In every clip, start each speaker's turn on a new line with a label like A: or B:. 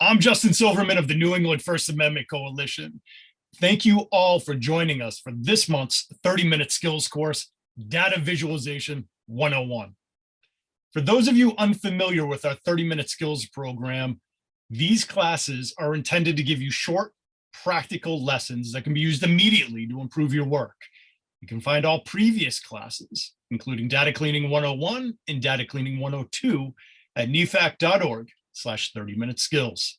A: I'm Justin Silverman of the New England First Amendment Coalition. Thank you all for joining us for this month's 30-minute skills course, Data Visualization 101. For those of you unfamiliar with our 30-minute skills program, these classes are intended to give you short, practical lessons that can be used immediately to improve your work. You can find all previous classes, including Data Cleaning 101 and Data Cleaning 102 at nefac.org/30-minute skills.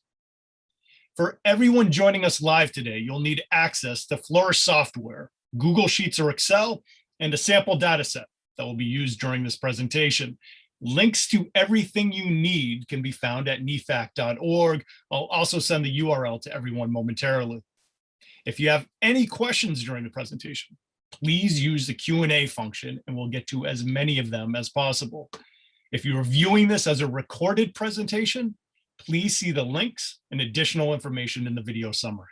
A: For everyone joining us live today, you'll need access to Flourish software, Google Sheets or Excel, and a sample data set that will be used during this presentation. Links to everything you need can be found at nefac.org. I'll also send the URL to everyone momentarily. If you have any questions during the presentation, please use the Q&A function and we'll get to as many of them as possible. If you're viewing this as a recorded presentation, please see the links and additional information in the video summary.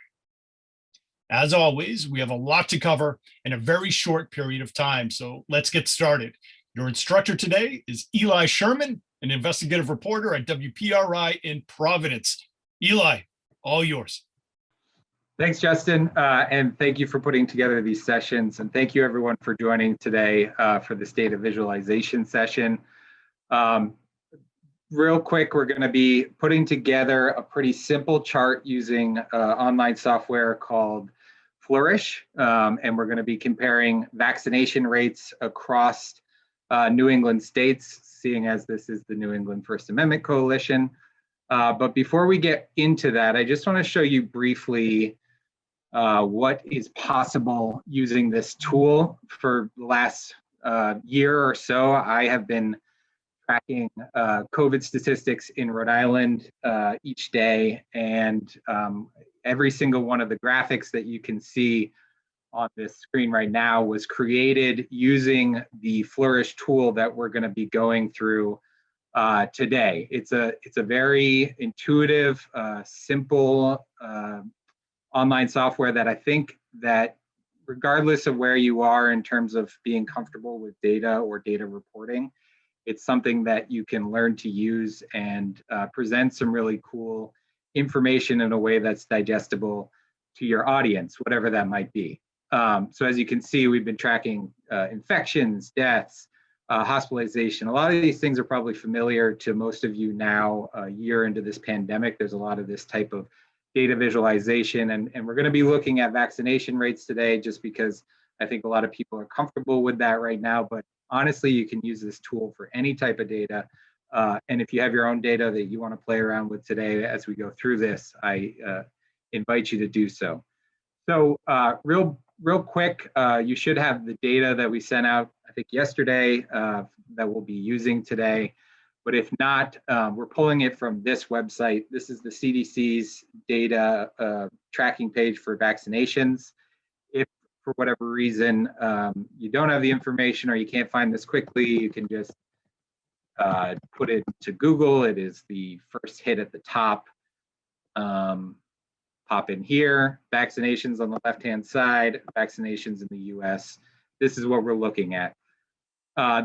A: As always, we have a lot to cover in a very short period of time, so let's get started. Your instructor today is Eli Sherman, an investigative reporter at WPRI in Providence. Eli, all yours.
B: Thanks, Justin, and thank you for putting together these sessions, and thank you everyone for joining today for this data visualization session. Real quick, we're going to be putting together a pretty simple chart using online software called Flourish, and we're going to be comparing vaccination rates across New England states, seeing as this is the New England First Amendment Coalition. But before we get into that, I just want to show you briefly what is possible using this tool. For the last year or so, I have been tracking COVID statistics in Rhode Island each day, and every single one of the graphics that you can see on this screen right now was created using the Flourish tool that we're going to be going through today. It's a very intuitive, simple online software that I think that regardless of where you are in terms of being comfortable with data or data reporting, it's something that you can learn to use and present some really cool information in a way that's digestible to your audience, whatever that might be. So as you can see, we've been tracking infections, deaths, hospitalization. A lot of these things are probably familiar to most of you now, a year into this pandemic. There's a lot of this type of data visualization, and we're going to be looking at vaccination rates today just because I think a lot of people are comfortable with that right now. But honestly, you can use this tool for any type of data. And if you have your own data that you want to play around with today as we go through this, I invite you to do so. So real quick, you should have the data that we sent out, I think yesterday, that we'll be using today. But if not, we're pulling it from this website. This is the CDC's data tracking page for vaccinations. If for whatever reason you don't have the information or you can't find this quickly, you can just put it to Google. It is the first hit at the top. Pop in here, vaccinations on the left-hand side, vaccinations in the US. This is what we're looking at.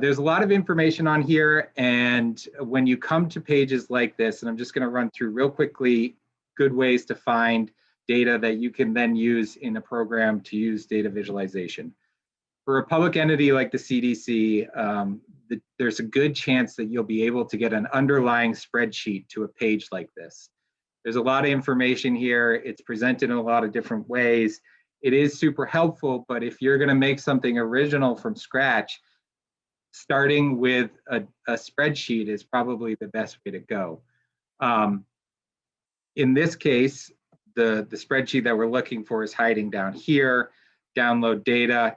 B: There's a lot of information on here, and when you come to pages like this, and I'm just gonna run through real quickly, good ways to find data that you can then use in a program to use data visualization. For a public entity like the CDC, there's a good chance that you'll be able to get an underlying spreadsheet to a page like this. There's a lot of information here. It's presented in a lot of different ways. It is super helpful, but if you're gonna make something original from scratch, starting with a spreadsheet is probably the best way to go. In this case, the spreadsheet that we're looking for is hiding down here. Download data.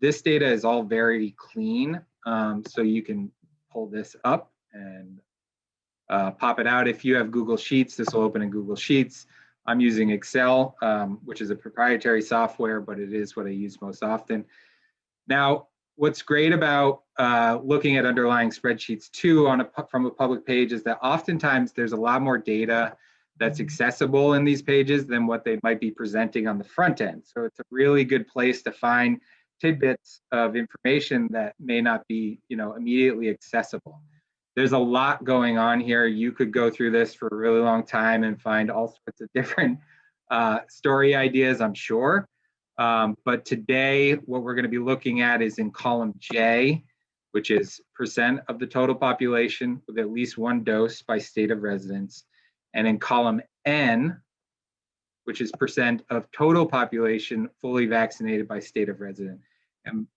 B: This data is all very clean, so you can pull this up and pop it out. If you have Google Sheets, this will open in Google Sheets. I'm using Excel, which is a proprietary software, but it is what I use most often. Now, what's great about looking at underlying spreadsheets too from a public page is that oftentimes there's a lot more data that's accessible in these pages than what they might be presenting on the front end. So it's a really good place to find tidbits of information that may not be, immediately accessible. There's a lot going on here. You could go through this for a really long time and find all sorts of different story ideas, I'm sure. But today, what we're going to be looking at is in column J, which is percent of the total population with at least one dose by state of residence. And in column N, which is percent of total population fully vaccinated by state of residence. And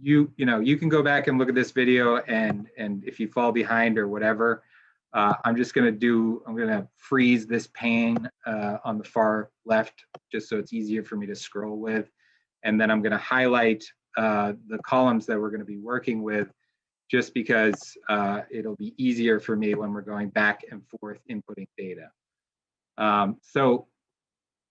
B: you can go back and look at this video, and if you fall behind or whatever, I'm going to freeze this pane on the far left, just so it's easier for me to scroll with. And then I'm going to highlight the columns that we're going to be working with, just because it'll be easier for me when we're going back and forth inputting data. So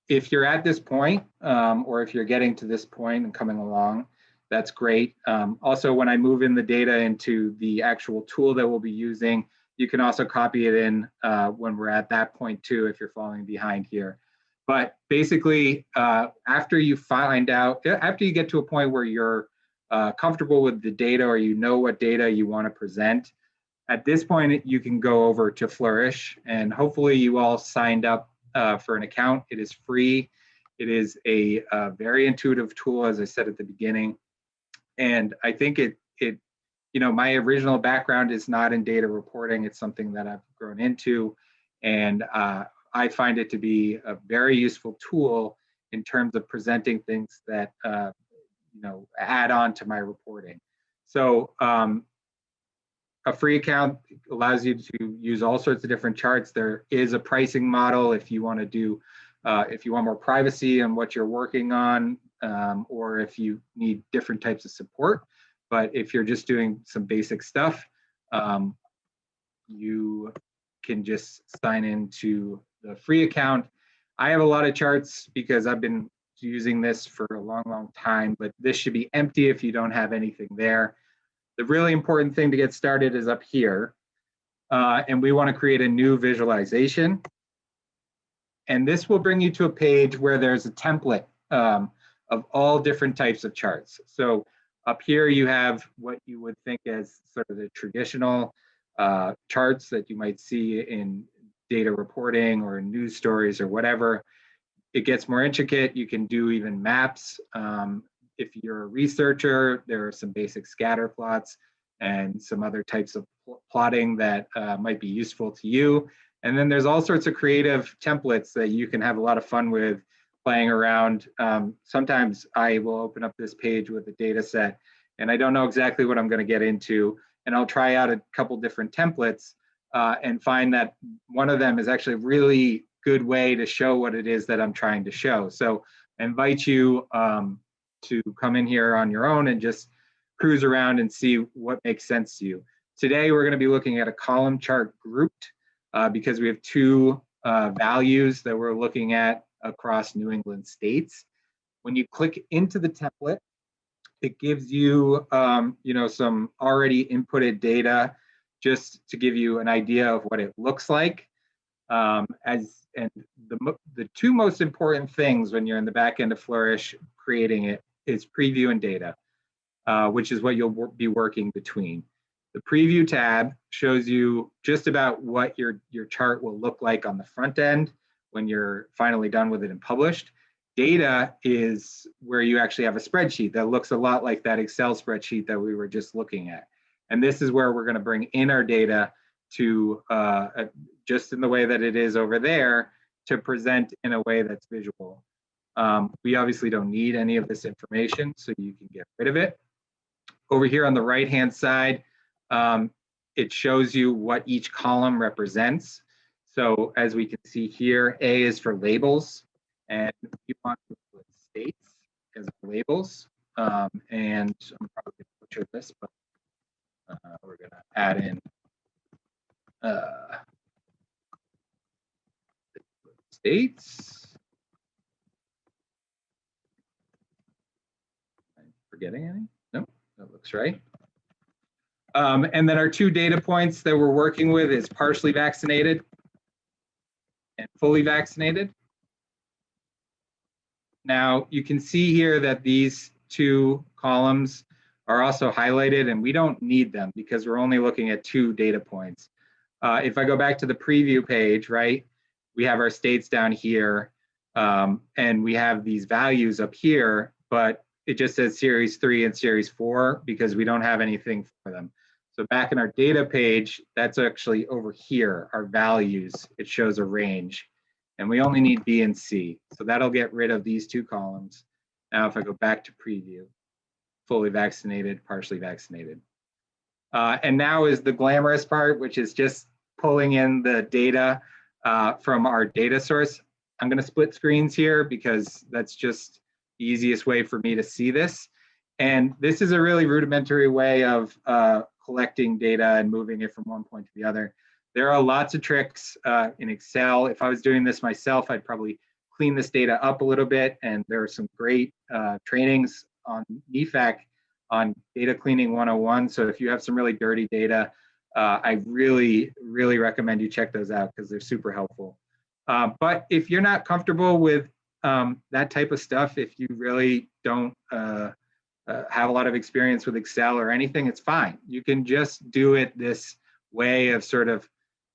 B: if you're at this point, or if you're getting to this point and coming along, that's great. Also, when I move in the data into the actual tool that we'll be using, you can also copy it in when we're at that point too, if you're falling behind here. But basically, after you get to a point where you're comfortable with the data, or you know what data you want to present, at this point, you can go over to Flourish, and hopefully you all signed up for an account. It is free. It is a very intuitive tool, as I said at the beginning. And I think my original background is not in data reporting. It's something that I've grown into. And I find it to be a very useful tool in terms of presenting things that, add on to my reporting. So a free account allows you to use all sorts of different charts. There is a pricing model if you want to do, if you want more privacy on what you're working on, or if you need different types of support. But if you're just doing some basic stuff, you can just sign into the free account. I have a lot of charts because I've been using this for a long, long time, but this should be empty if you don't have anything there. The really important thing to get started is up here, and we want to create a new visualization. And this will bring you to a page where there's a template of all different types of charts. So up here you have what you would think as sort of the traditional charts that you might see in data reporting or news stories or whatever. It gets more intricate. You can do even maps. If you're a researcher, there are some basic scatter plots and some other types of plotting that might be useful to you. And then there's all sorts of creative templates that you can have a lot of fun with playing around. Sometimes I will open up this page with a data set and I don't know exactly what I'm going to get into. And I'll try out a couple different templates and find that one of them is actually a really good way to show what it is that I'm trying to show. So I invite you to come in here on your own and just cruise around and see what makes sense to you. Today, we're going to be looking at a column chart grouped because we have two values that we're looking at across New England states. When you click into the template, it gives you, some already inputted data just to give you an idea of what it looks like. And the two most important things when you're in the back end of Flourish creating it is preview and data, which is what you'll be working between. The preview tab shows you just about what your chart will look like on the front end when you're finally done with it and published. Data is where you actually have a spreadsheet that looks a lot like that Excel spreadsheet that we were just looking at. And this is where we're going to bring in our data to just in the way that it is over there to present in a way that's visual. We obviously don't need any of this information, so you can get rid of it. Over here on the right-hand side, it shows you what each column represents. So as we can see here, A is for labels, and we want to put states as labels. And I'm probably going to butcher this, but we're going to add in states. Am I forgetting any? No, that looks right. And then our two data points that we're working with is partially vaccinated and fully vaccinated. Now you can see here that these two columns are also highlighted, and we don't need them because we're only looking at 2 data points. If I go back to the preview page, right, we have our states down here, and we have these values up here, but it just says series 3 and series 4 because we don't have anything for them. So back in our data page, that's actually over here, our values. It shows a range, and we only need B and C. So that'll get rid of these 2 columns. Now, if I go back to preview, fully vaccinated, partially vaccinated. And now is the glamorous part, which is just pulling in the data from our data source. I'm going to split screens here because that's just the easiest way for me to see this. And this is a really rudimentary way of collecting data and moving it from one point to the other. There are lots of tricks in Excel. If I was doing this myself, I'd probably clean this data up a little bit. And there are some great trainings on NEFAC on data cleaning 101. So if you have some really dirty data, I really, really recommend you check those out because they're super helpful. But if you're not comfortable with that type of stuff, if you really don't have a lot of experience with Excel or anything, it's fine. You can just do it this way of sort of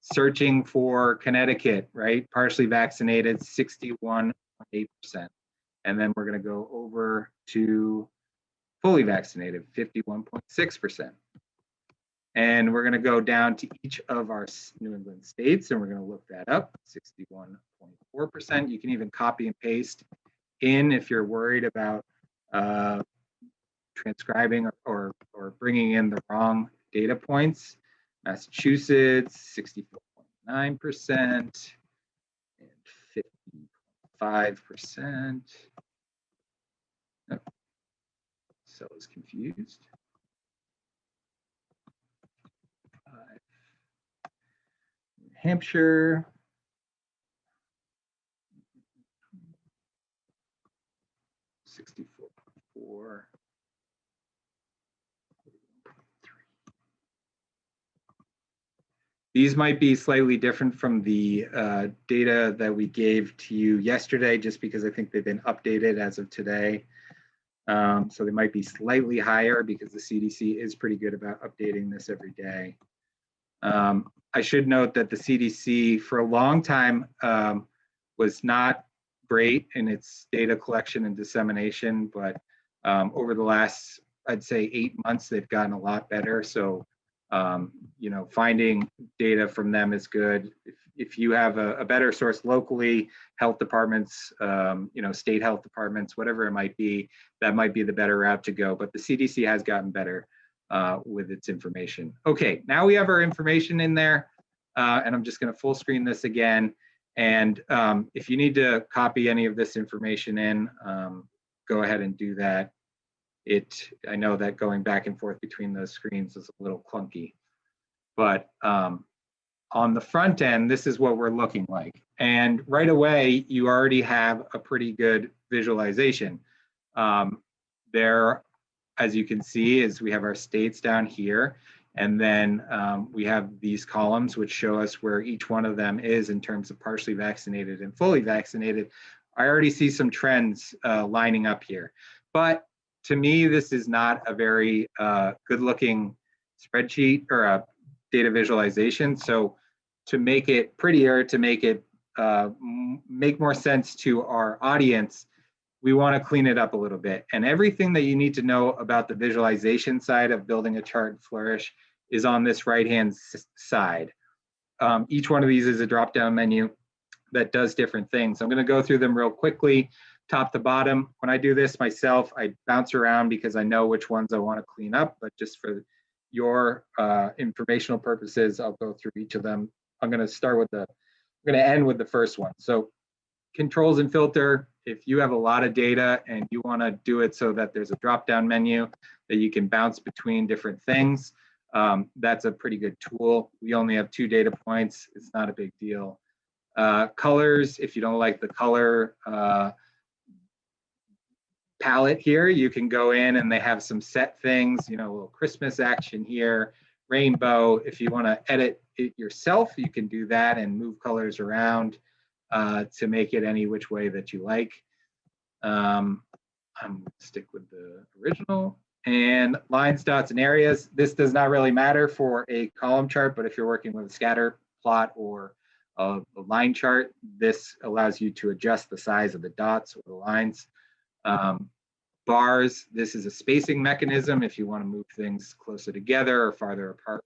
B: searching for Connecticut, right? Partially vaccinated, 61.8%. And then we're going to go over to fully vaccinated, 51.6%. And we're going to go down to each of our New England states, and we're going to look that up, 61.4%. You can even copy and paste in if you're worried about transcribing or bringing in the wrong data points. Massachusetts, 64.9%, and 55%. Oh, cell is confused. New Hampshire. $64.4. These might be slightly different from the data that we gave to you yesterday, just because I think they've been updated as of today. So they might be slightly higher because the CDC is pretty good about updating this every day. I should note that the CDC for a long time was not great in its data collection and dissemination, but over the last, I'd say 8 months, they've gotten a lot better. So, you know, finding data from them is good. If you have a better source locally, health departments, you know, state health departments, whatever it might be, that might be the better route to go. But the CDC has gotten better with its information. Okay, now we have our information in there, and I'm just going to full screen this again. And if you need to copy any of this information in, go ahead and do that. I know that going back and forth between those screens is a little clunky, but on the front end, this is what we're looking like. And right away, you already have a pretty good visualization. There, as you can see, is we have our states down here, and then we have these columns which show us where each one of them is in terms of partially vaccinated and fully vaccinated. I already see some trends lining up here, but to me, this is not a very good looking spreadsheet or a data visualization. So to make it prettier, to make it make more sense to our audience, we want to clean it up a little bit. And everything that you need to know about the visualization side of building a chart in Flourish is on this right-hand side. Each one of these is a drop-down menu that does different things. I'm going to go through them real quickly, top to bottom. When I do this myself, I bounce around because I know which ones I want to clean up, but just for your informational purposes, I'll go through each of them. I'm going to end with the first one. So controls and filter, if you have a lot of data and you want to do it so that there's a drop-down menu that you can bounce between different things, that's a pretty good tool. We only have 2 data points. It's not a big deal. Colors, if you don't like the color palette here, you can go in and they have some set things, you know, a little Christmas action here, rainbow. If you want to edit it yourself, you can do that and move colors around to make it any which way that you like. I'm going to stick with the original. And lines, dots, and areas. This does not really matter for a column chart, but if you're working with a scatter plot or a line chart, this allows you to adjust the size of the dots or the lines. Bars, this is a spacing mechanism. If you want to move things closer together or farther apart,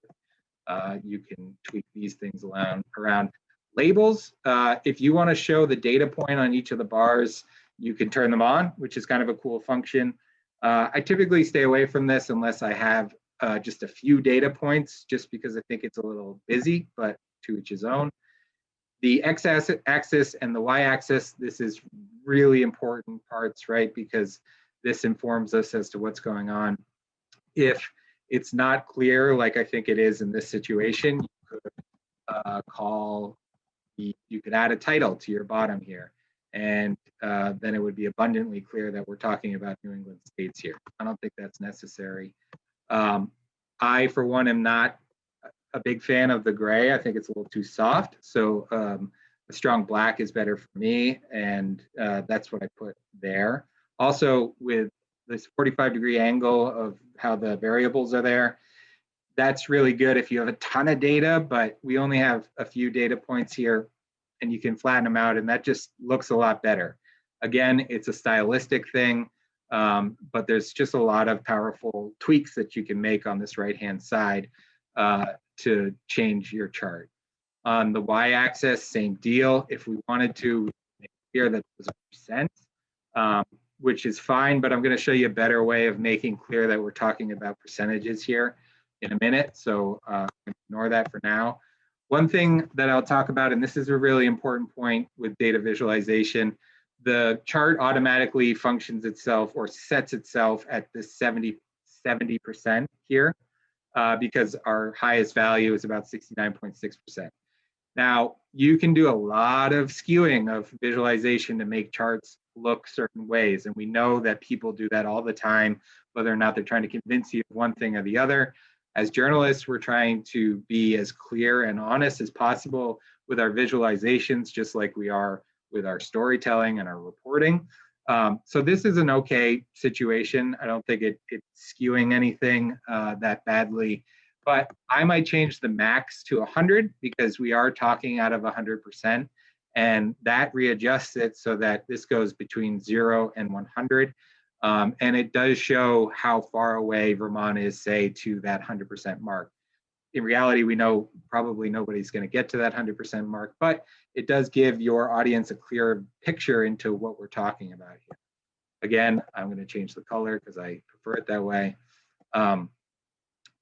B: you can tweak these things around. Labels, if you want to show the data point on each of the bars, you can turn them on, which is kind of a cool function. I typically stay away from this unless I have just a few data points, just because I think it's a little busy, but to each his own. The x-axis and the y-axis, this is really important parts, right? Because this informs us as to what's going on. If it's not clear, like I think it is in this situation, you could you could add a title to your bottom here. And then it would be abundantly clear that we're talking about New England states here. I don't think that's necessary. I, for one, am not a big fan of the gray. I think it's a little too soft. So a strong black is better for me. And that's what I put there. Also, with this 45-degree angle of how the variables are there, that's really good if you have a ton of data, but we only have a few data points here, and you can flatten them out, and that just looks a lot better. Again, it's a stylistic thing, but there's just a lot of powerful tweaks that you can make on this right-hand side to change your chart. On the y-axis, same deal. If we wanted to make clear that it was a percent, which is fine, but I'm going to show you a better way of making clear that we're talking about percentages here in a minute, so ignore that for now. One thing that I'll talk about, and this is a really important point with data visualization, the chart automatically functions itself or sets itself at this 70% here because our highest value is about 69.6%. Now, you can do a lot of skewing of visualization to make charts look certain ways, and we know that people do that all the time, whether or not they're trying to convince you of one thing or the other. As journalists, we're trying to be as clear and honest as possible with our visualizations, just like we are with our storytelling and our reporting. So this is an okay situation. I don't think it's skewing anything that badly, but I might change the max to 100 because we are talking out of 100%, and that readjusts it so that this goes between 0 and 100. And it does show how far away Vermont is, say, to that 100% mark. In reality, we know probably nobody's going to get to that 100% mark, but it does give your audience a clear picture into what we're talking about here. Again, I'm going to change the color because I prefer it that way.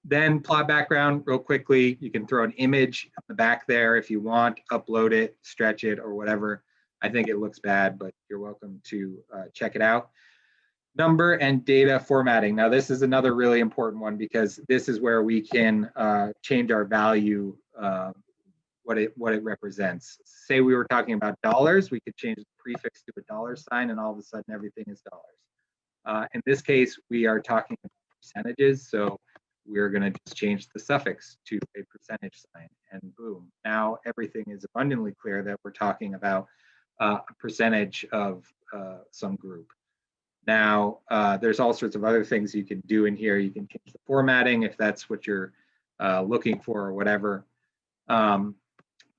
B: Then plot background real quickly. You can throw an image at the back there if you want, upload it, stretch it, or whatever. I think it looks bad, but you're welcome to check it out. Number and data formatting. Now, this is another really important one because this is where we can change our value, what it represents. Say we were talking about dollars, we could change the prefix to a $sign, and all of a sudden everything is dollars. In this case, we are talking about percentages, so we're going to just change the suffix to a percentage sign, and boom. Now everything is abundantly clear that we're talking about a percentage of some group. Now, there's all sorts of other things you can do in here. You can change the formatting if that's what you're looking for or whatever.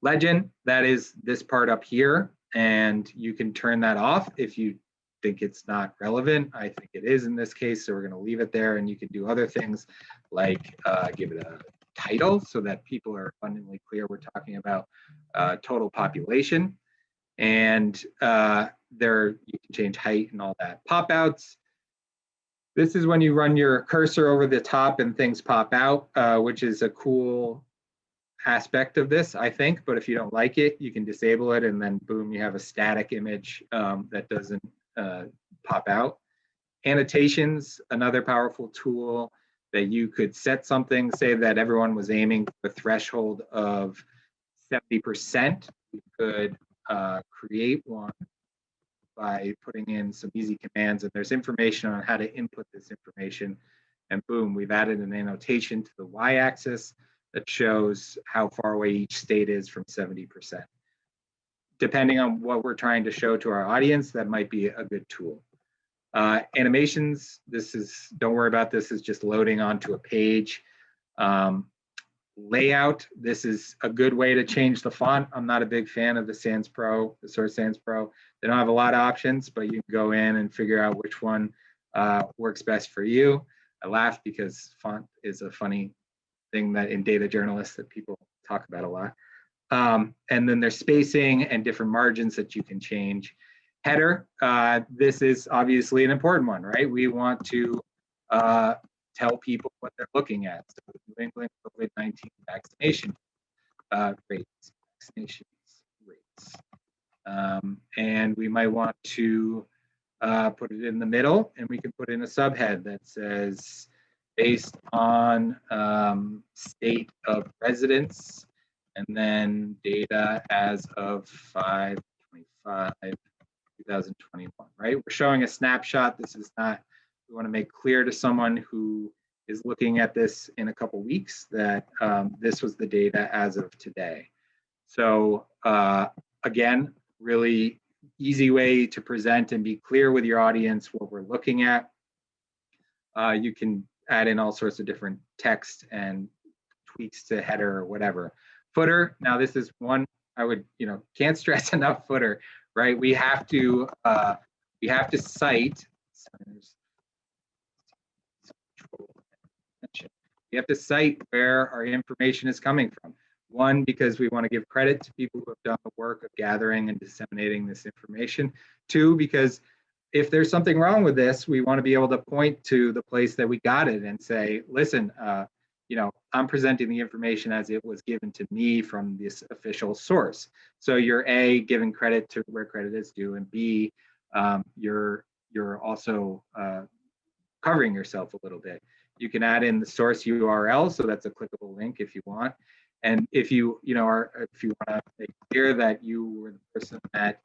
B: Legend, that is this part up here, and you can turn that off if you think it's not relevant. I think it is in this case, so we're going to leave it there, and you can do other things like give it a title so that people are abundantly clear we're talking about total population. And there you can change height and all that. Pop outs. This is when you run your cursor over the top and things pop out, which is a cool aspect of this, I think. But if you don't like it, you can disable it, and then boom, you have a static image that doesn't pop out. Annotations, another powerful tool that you could set something, say that everyone was aiming for a threshold of 70%. You could create one by putting in some easy commands, and there's information on how to input this information, and boom, we've added an annotation to the y-axis that shows how far away each state is from 70%. Depending on what we're trying to show to our audience, that might be a good tool. Animations, don't worry about this, is just loading onto a page. Layout, this is a good way to change the font. I'm not a big fan of the Sans Pro, the Source Sans Pro. They don't have a lot of options, but you can go in and figure out which one works best for you. I laugh because font is a funny thing that in data journalists that people talk about a lot. And then there's spacing and different margins that you can change. Header, this is obviously an important one, right? We want to tell people what they're looking at. So New England COVID-19 vaccination rates, and we might want to put it in the middle, and we can put in a subhead that says, based on state of residence, and then data as of 5/25/2021, right? We're showing a snapshot. This is not, we want to make clear to someone who is looking at this in a couple weeks that this was the data as of today. So again, really easy way to present and be clear with your audience what we're looking at. You can add in all sorts of different text and tweaks to header or whatever. Footer, now this is one I would, can't stress enough footer, right? We have to cite, we have to cite where our information is coming from. One, because we want to give credit to people who have done the work of gathering and disseminating this information. Two, because if there's something wrong with this, we want to be able to point to the place that we got it and say, listen, I'm presenting the information as it was given to me from this official source. So you're A, giving credit to where credit is due, and B, you're also covering yourself a little bit. You can add in the source URL, so that's a clickable link if you want. And if you want to make clear that you were the person that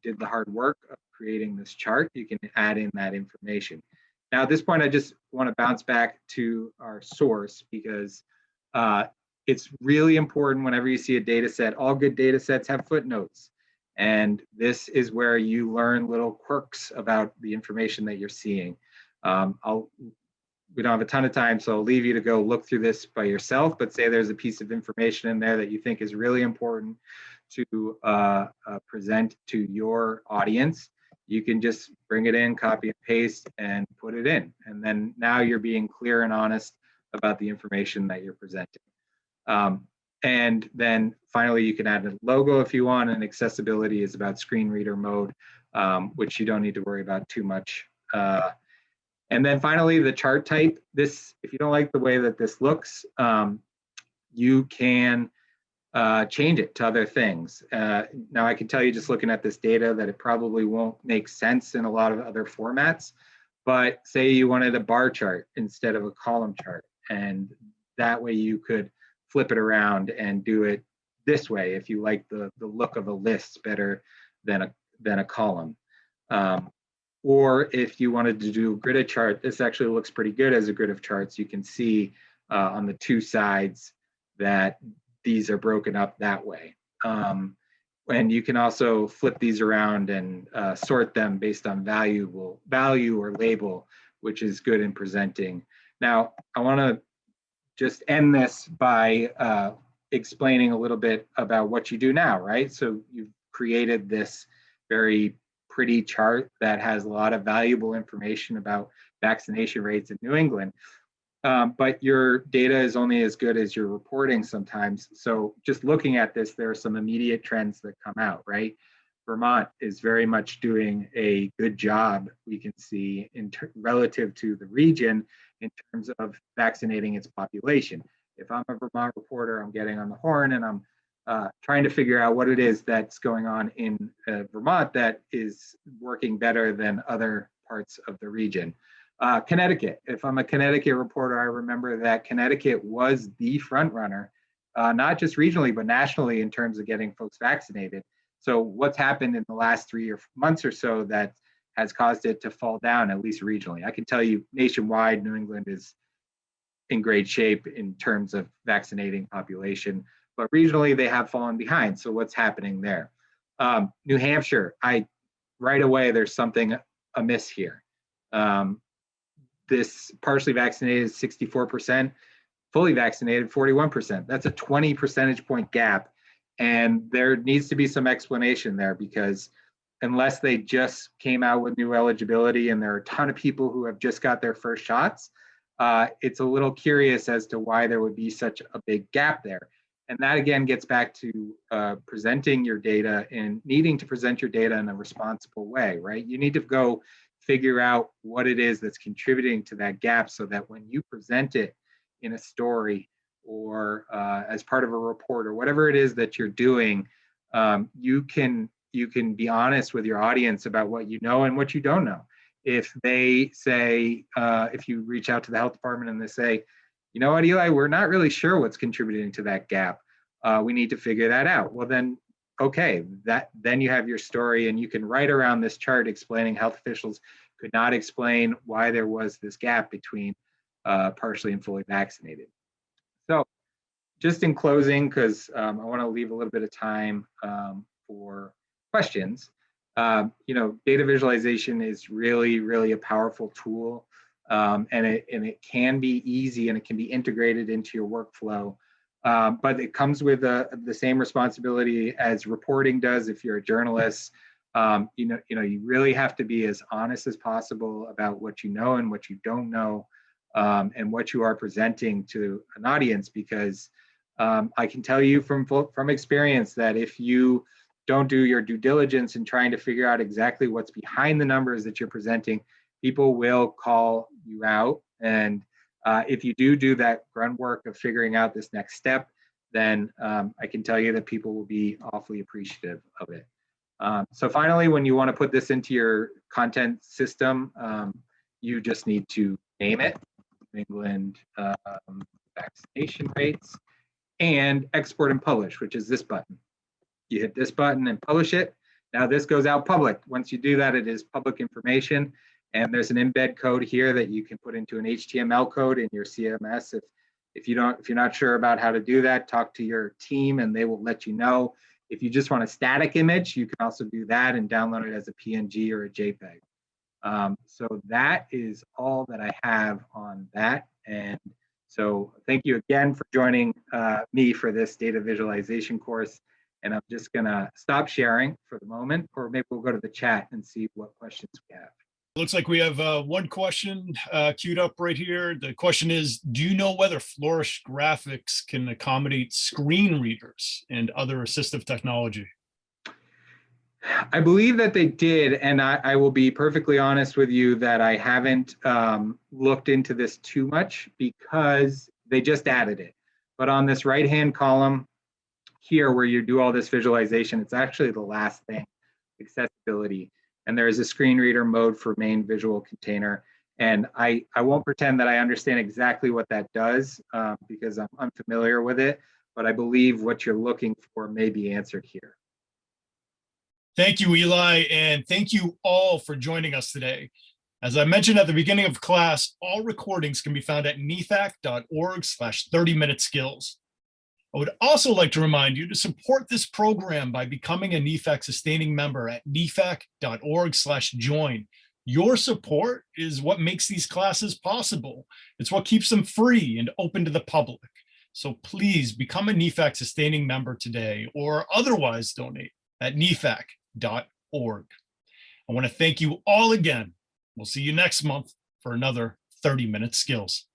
B: did the hard work of creating this chart, you can add in that information. Now, at this point, I just want to bounce back to our source because it's really important whenever you see a data set. All good data sets have footnotes. And this is where you learn little quirks about the information that you're seeing. We don't have a ton of time, so I'll leave you to go look through this by yourself, but say there's a piece of information in there that you think is really important to present to your audience. You can just bring it in, copy and paste, and put it in. And then now you're being clear and honest about the information that you're presenting. And then finally, you can add a logo if you want, and accessibility is about screen reader mode, which you don't need to worry about too much. And then finally, the chart type. This, if you don't like the way that this looks, you can change it to other things. Now, I can tell you just looking at this data that it probably won't make sense in a lot of other formats, but say you wanted a bar chart instead of a column chart, and that way you could flip it around and do it this way if you like the look of a list better than a column. Or if you wanted to do a gridded chart, this actually looks pretty good as a grid of charts. You can see on the two sides that these are broken up that way. And you can also flip these around and sort them based on value or label, which is good in presenting. Now, I want to just end this by explaining a little bit about what you do now, right? So you've created this very pretty chart that has a lot of valuable information about vaccination rates in New England. But your data is only as good as your reporting sometimes. So just looking at this, there are some immediate trends that come out, right? Vermont is very much doing a good job, we can see, relative to the region in terms of vaccinating its population. If I'm a Vermont reporter, I'm getting on the horn and I'm trying to figure out what it is that's going on in Vermont that is working better than other parts of the region. Connecticut, if I'm a Connecticut reporter, I remember that Connecticut was the front runner, not just regionally, but nationally in terms of getting folks vaccinated. So what's happened in the last 3 months or so that has caused it to fall down, at least regionally? I can tell you nationwide, New England is in great shape in terms of vaccinating population, but regionally they have fallen behind. So what's happening there? New Hampshire, right away, there's something amiss here. This partially vaccinated is 64%, fully vaccinated 41%. That's a 20 percentage point gap. And there needs to be some explanation there, because unless they just came out with new eligibility and there are a ton of people who have just got their first shots, it's a little curious as to why there would be such a big gap there. And that again gets back to presenting your data and needing to present your data in a responsible way, right? You need to go figure out what it is that's contributing to that gap, so that when you present it in a story or as part of a report or whatever it is that you're doing, you can be honest with your audience about what you know and what you don't know. If they say, if you reach out to the health department and they say, you know what, Eli, we're not really sure what's contributing to that gap. We need to figure that out. Well, then, okay, then you have your story, and you can write around this chart explaining health officials could not explain why there was this gap between partially and fully vaccinated. So just in closing, because I want to leave a little bit of time for questions. Data visualization is really, really a powerful tool, and it can be easy, and it can be integrated into your workflow. But it comes with the same responsibility as reporting does. If you're a journalist, you really have to be as honest as possible about what you know and what you don't know, and what you are presenting to an audience. Because I can tell you from experience that if you don't do your due diligence in trying to figure out exactly what's behind the numbers that you're presenting, people will call you out. And if you do that grunt work of figuring out this next step, then I can tell you that people will be awfully appreciative of it. So finally, when you want to put this into your content system, you just need to name it, New England vaccination rates, and export and publish, which is this button. You hit this button and publish it. Now this goes out public. Once you do that, it is public information. And there's an embed code here that you can put into an HTML code in your CMS. If you're not sure about how to do that, talk to your team and they will let you know. If you just want a static image, you can also do that and download it as a PNG or a JPEG. So that is all that I have on that. And so thank you again for joining me for this data visualization course. And I'm just gonna stop sharing for the moment, or maybe we'll go to the chat and see what questions we have.
A: Looks like we have one question queued up right here. The question is, do you know whether Flourish graphics can accommodate screen readers and other assistive technology?
B: I believe that they did, and I will be perfectly honest with you that I haven't looked into this too much because they just added it. But on this right-hand column here where you do all this visualization, it's actually the last thing, accessibility. And there is a screen reader mode for main visual container. And I won't pretend that I understand exactly what that does because I'm unfamiliar with it, but I believe what you're looking for may be answered here.
A: Thank you, Eli, and thank you all for joining us today. As I mentioned at the beginning of class, all recordings can be found at nefac.org/30minute-skills. I would also like to remind you to support this program by becoming a NEFAC sustaining member at nefac.org/join. Your support is what makes these classes possible. It's what keeps them free and open to the public. So please become a NEFAC sustaining member today or otherwise donate at nefac.org. I want to thank you all again. We'll see you next month for another 30-minute skills.